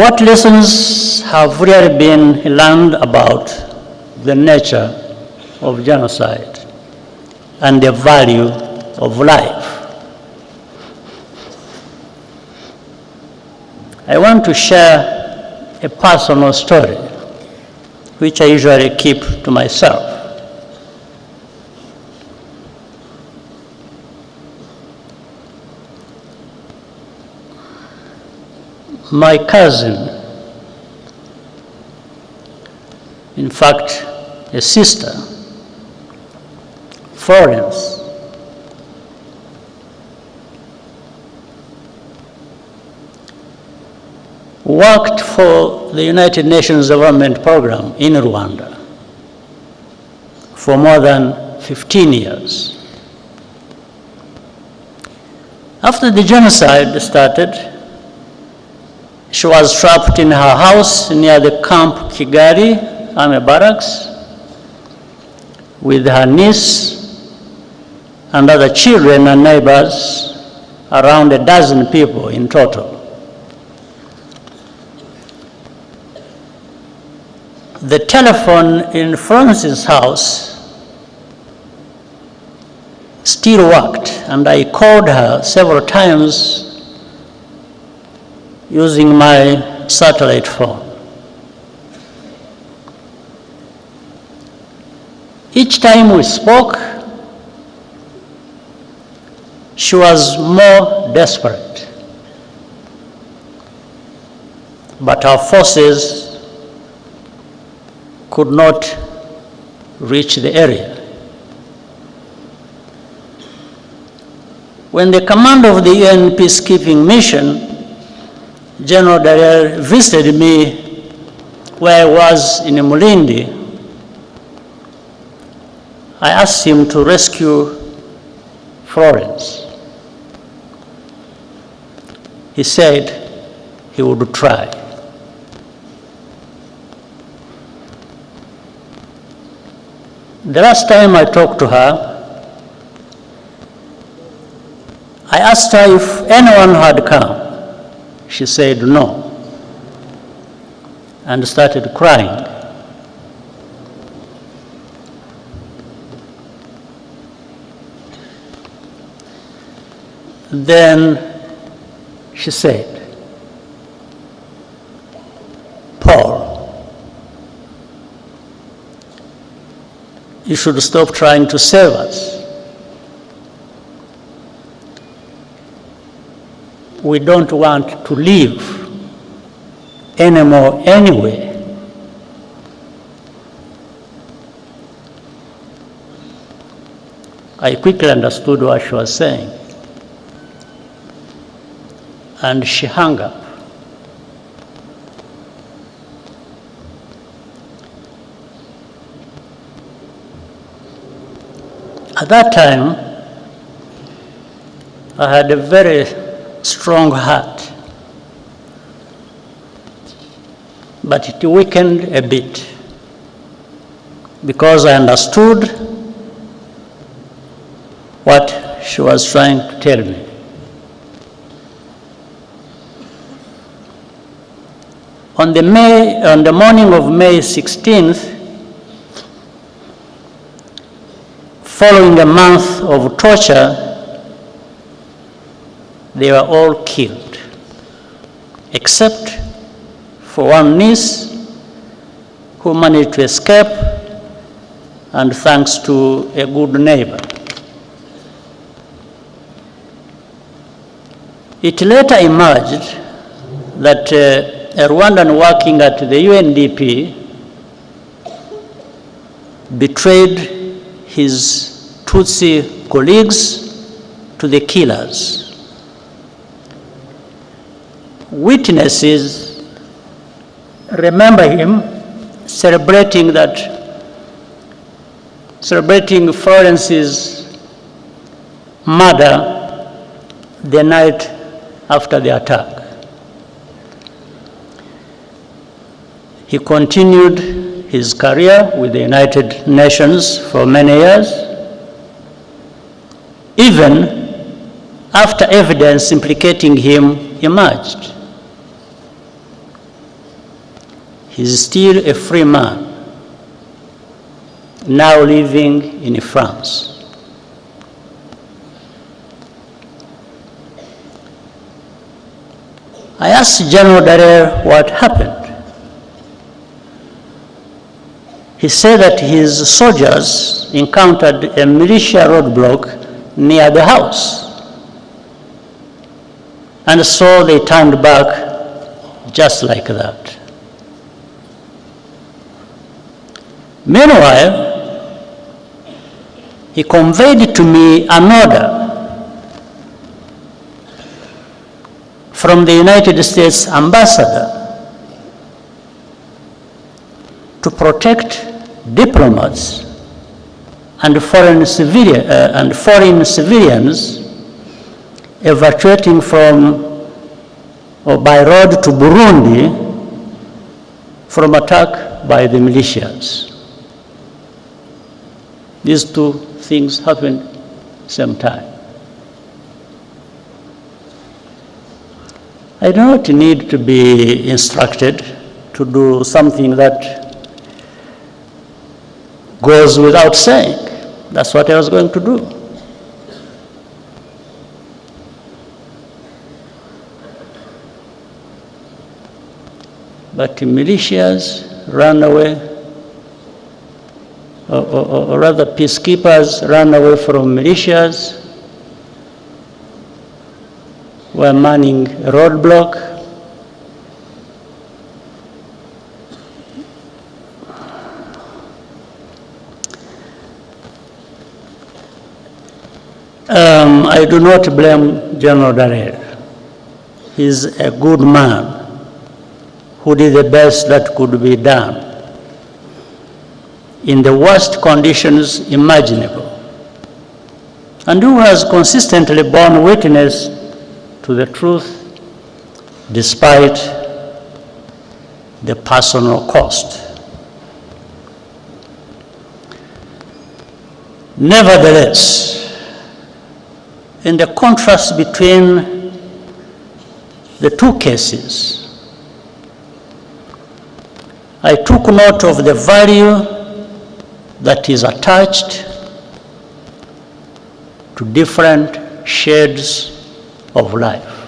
What lessons have really been learned about the nature of genocide and the value of life? I want to share a personal story, which I usually keep to myself. My cousin, in fact, a sister, Florence, worked for the United Nations Development Program in Rwanda for more than 15 years. After the genocide started, she was trapped in her house near the camp Kigali, Army Barracks, with her niece and other children and neighbors, around a dozen people in total. The telephone in Florence's house still worked, and I called her several times using my satellite phone. Each time we spoke, she was more desperate, but our forces could not reach the area. When the commander of the UN peacekeeping mission, General Dallaire, visited me where I was in Mulindi, I asked him to rescue Florence. He said he would try. The last time I talked to her, I asked her if anyone had come. She said no, and started crying. Then she said, "Paul, you should stop trying to save us. We don't want to live anymore anyway." I quickly understood what she was saying, and she hung up. At that time, I had a very strong heart, but it weakened a bit because I understood what she was trying to tell me. On the morning of May 16th, following a month of torture, they were all killed, except for one niece who managed to escape, and thanks to a good neighbor. It later emerged that a Rwandan working at the UNDP betrayed his Tutsi colleagues to the killers. Witnesses remember him celebrating Florence's murder the night after the attack. He continued his career with the United Nations for many years, even after evidence implicating him emerged. He's still a free man, now living in France. I asked General Dallaire what happened. He said that his soldiers encountered a militia roadblock near the house, and so they turned back just like that. Meanwhile, he conveyed to me an order from the United States ambassador to protect diplomats and foreign civilians evacuating from or by road to Burundi from attack by the militias. These two things happened same time. I do not need to be instructed to do something that goes without saying. That's what I was going to do. But the militias ran away, or rather peacekeepers ran away from militias, were manning a roadblock. I do not blame General Dallaire. He's a good man who did the best that could be done in the worst conditions imaginable, and who has consistently borne witness to the truth despite the personal cost. Nevertheless, in the contrast between the two cases, I took note of the value that is attached to different shades of life.